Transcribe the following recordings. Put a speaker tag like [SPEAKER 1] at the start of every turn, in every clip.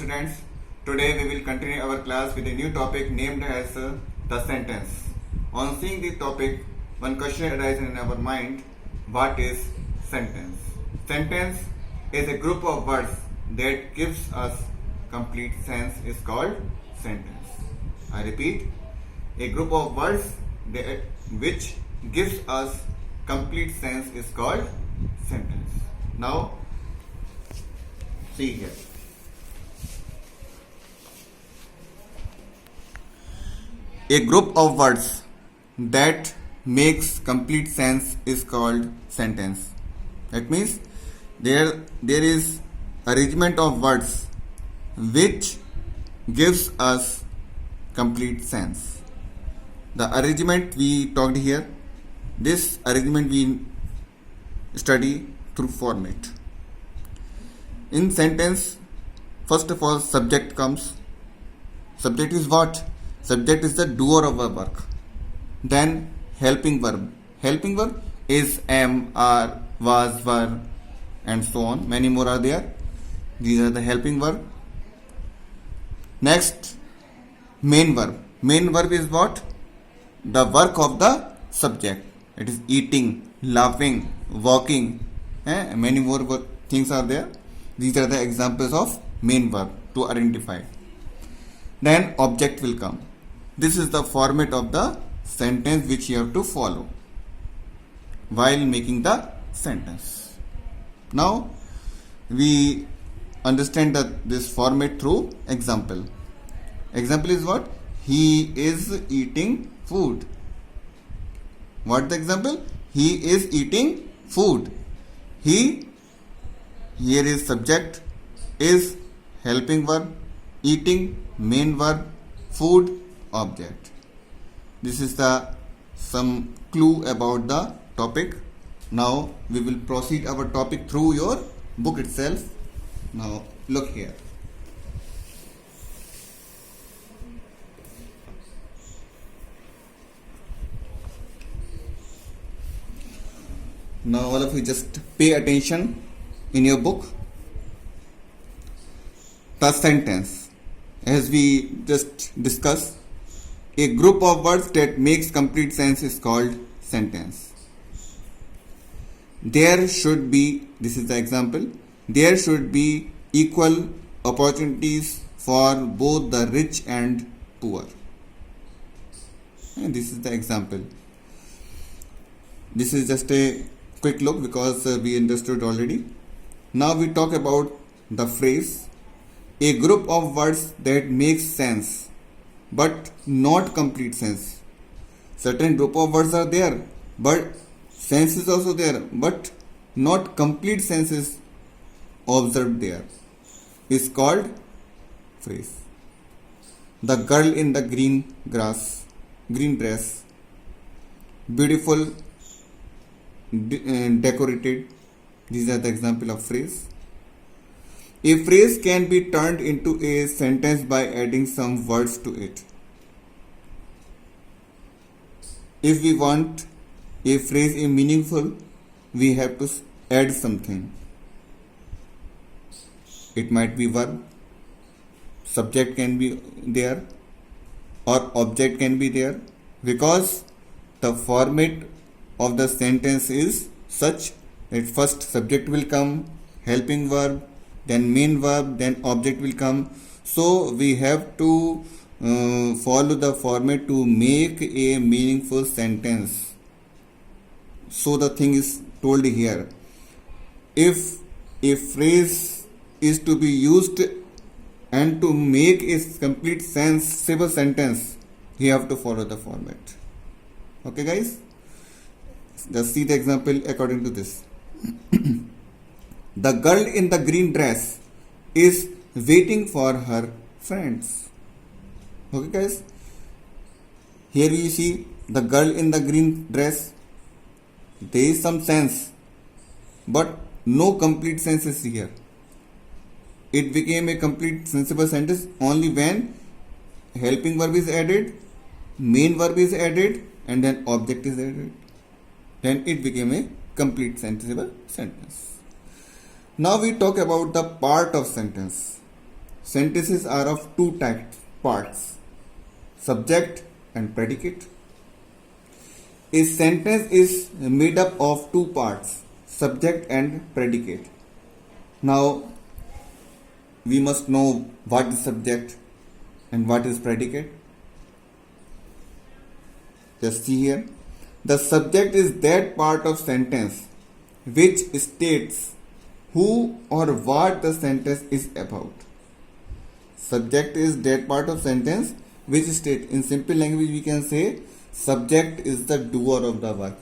[SPEAKER 1] students. Today we will continue our class with a new topic named as the sentence. On seeing the topic, one question arises in our mind: what is sentence? Sentence is a group of words that gives us complete sense is called sentence. I repeat, a group of words which gives us complete sense is called sentence. Now, see here. A group of words that makes complete sense is called sentence. That means there is arrangement of words which gives us complete sense. The arrangement we talked here, this arrangement we study through format. In sentence, first of all, subject comes. Subject is what? Subject is the doer of a work. Then helping verb. Helping verb is am, are, was, were, and so on. Many more are there. These are the helping verb. Next, main verb. Main verb is what? The work of the subject. It is eating, laughing, walking. Many more things are there. These are the examples of main verb to identify. Then object will come. This is the format of the sentence which you have to follow while making the sentence. Now we understand this format through example. Example is what? He is eating food. What the example? He is eating food. He, here is subject, is helping verb, eating main verb, food object. This is some clue about the topic. Now we will proceed our topic through your book itself. Now look here. Now all of you just pay attention in your book. The sentence, as we just discussed, a group of words that makes complete sense is called sentence. There should be, this is the example, there should be equal opportunities for both the rich and poor. And this is the example. This is just a quick look because we understood already. Now we talk about the phrase, a group of words that makes sense but not complete sense. Certain group of words are there, but sense is also there, but not complete sense is observed there. Is called phrase. The girl in the green dress, beautiful, decorated. These are the example of phrase. A phrase can be turned into a sentence by adding some words to it. If we want a phrase to be meaningful, we have to add something. It might be verb, subject can be there, or object can be there, because the format of the sentence is such that first subject will come, helping verb, then main verb, then object will come. So we have to follow the format to make a meaningful sentence. So the thing is told here. If a phrase is to be used and to make a complete sensible sentence, you have to follow the format. Okay guys? Just see the example according to this. The girl in the green dress is waiting for her friends. Okay guys? Here we see the girl in the green dress. There is some sense, but no complete sense is here. It became a complete sensible sentence only when helping verb is added, main verb is added, and then object is added. Then it became a complete sensible sentence. Now we talk about the part of sentence. sentences are of two types parts, subject and predicate. A sentence is made up of two parts, subject and predicate. Now we must know what is subject and what is predicate. Just see here. The subject is that part of sentence which states who or what the sentence is about. Subject is that part of sentence which states, in simple language we can say, subject is the doer of the work.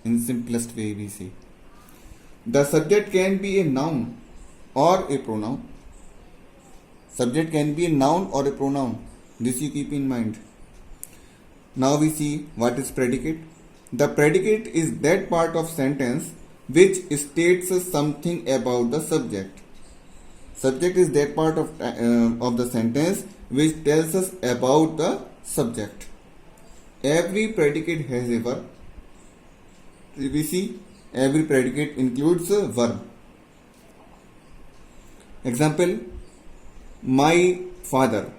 [SPEAKER 1] In simplest way we say. The subject can be a noun or a pronoun. Subject can be a noun or a pronoun. This you keep in mind. Now we see what is predicate. The predicate is that part of sentence which states something about the subject. Subject is that part of the sentence which tells us about the subject. Every predicate has a verb. We see every predicate includes a verb. Example, my father,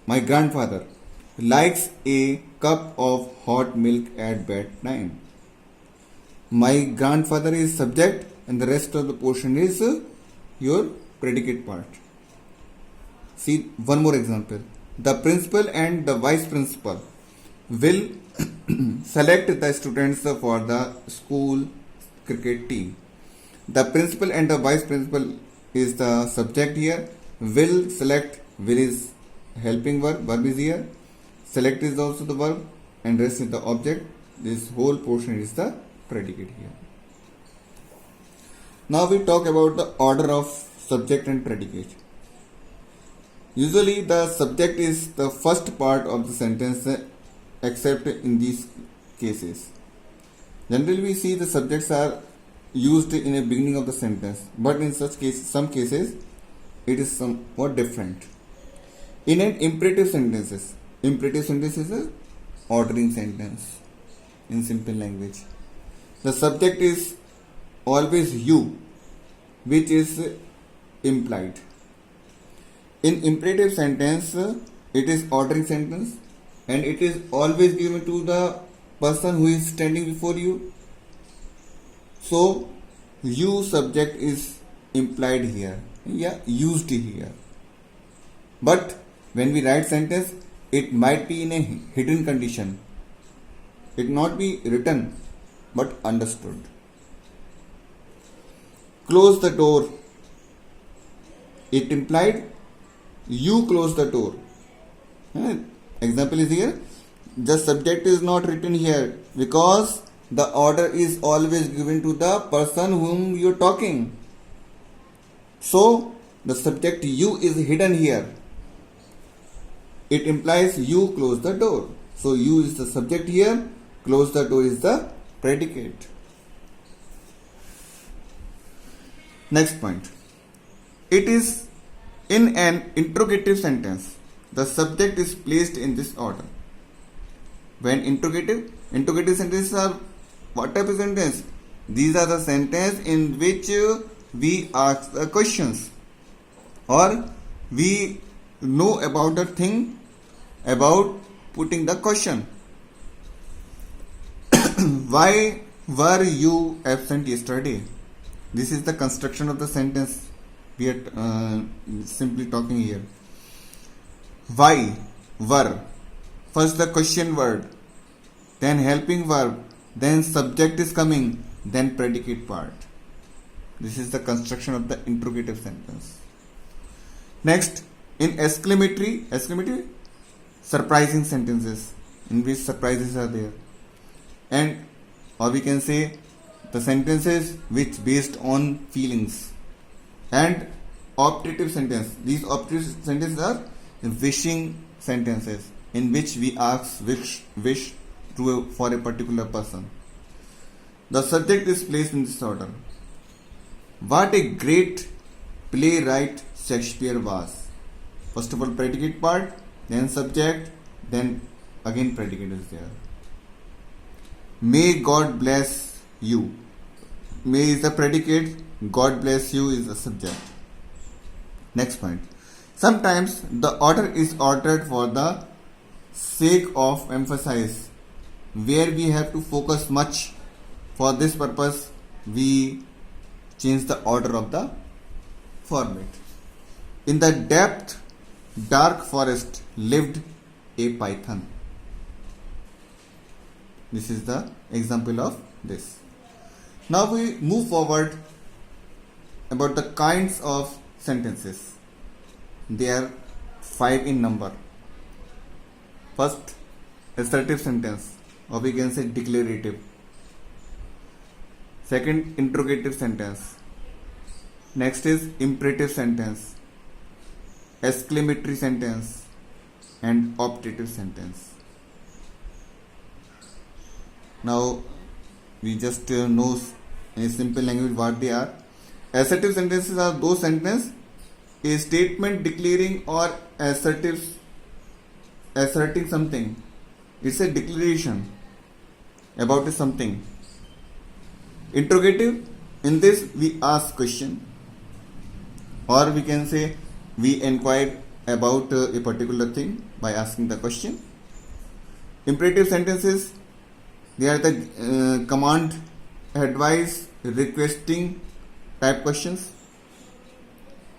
[SPEAKER 1] my grandfather likes a cup of hot milk at bedtime. My grandfather is subject and the rest of the portion is your predicate part. See one more example. The principal and the vice principal will select the students for the school cricket team. The principal and the vice principal is the subject here. Will select, will is helping verb, verb is here. Select is also the verb and rest is the object. This whole portion is the predicate here. Now we talk about the order of subject and predicate. Usually the subject is the first part of the sentence except in these cases. Generally we see the subjects are used in the beginning of the sentence, but in such cases, some cases it is somewhat different. In an imperative sentence is a ordering sentence in simple language. The subject is always you, which is implied. In imperative sentence, it is ordering sentence and it is always given to the person who is standing before you. So, you subject is implied here, used here. But when we write sentence, it might be in a hidden condition. It not be written but understood. Close the door. It implied you close the door. Example is here. The subject is not written here because the order is always given to the person whom you are talking. So the subject you is hidden here. It implies you close the door. So you is the subject here. Close the door is the predicate. Next point. It is in an interrogative sentence. The subject is placed in this order. When interrogative sentences are what type of sentence? These are the sentences in which we ask the questions or we know about the thing about putting the question. Why were you absent yesterday? This is the construction of the sentence we are simply talking here. Why, were, first the question word, then helping verb, then subject is coming, then predicate part. This is the construction of the interrogative sentence. Next, in exclamatory, surprising sentences in which surprises are there. And or we can say the sentences which based on feelings. And optative sentence. These optative sentences are wishing sentences in which we ask wish for a particular person. The subject is placed in this order. What a great playwright Shakespeare was. First of all predicate part, then subject, then again predicate is there. May God bless you. May is the predicate, God bless you is the subject. Next point. Sometimes the order is altered for the sake of emphasis, where we have to focus much. For this purpose, we change the order of the format. In the depth, dark forest lived a python. This is the example of this. Now we move forward about the kinds of sentences. They are 5 in number. First, assertive sentence, or we can say declarative. Second, interrogative sentence. Next is imperative sentence, exclamatory sentence, and optative sentence. Now we just know in a simple language what they are. Assertive sentences are those sentences, a statement declaring or asserting something. It's a declaration about something. Interrogative, in this we ask question, or we can say we inquire about a particular thing by asking the question. Imperative sentences, they are the command, advice, requesting type questions.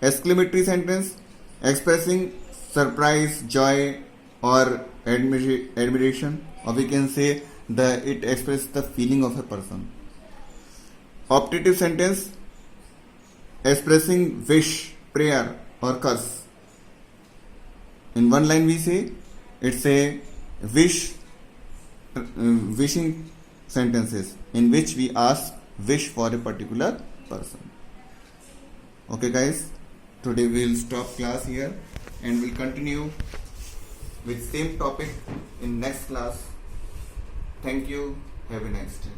[SPEAKER 1] Exclamatory sentence, expressing surprise, joy, or admiration, or we can say it expresses the feeling of a person. Optative sentence, expressing wish, prayer, or curse. In one line we say it's a wishing sentences in which we ask wish for a particular person. Okay guys, today we will stop class here and we'll continue with same topic in next class. Thank you. Have a nice day.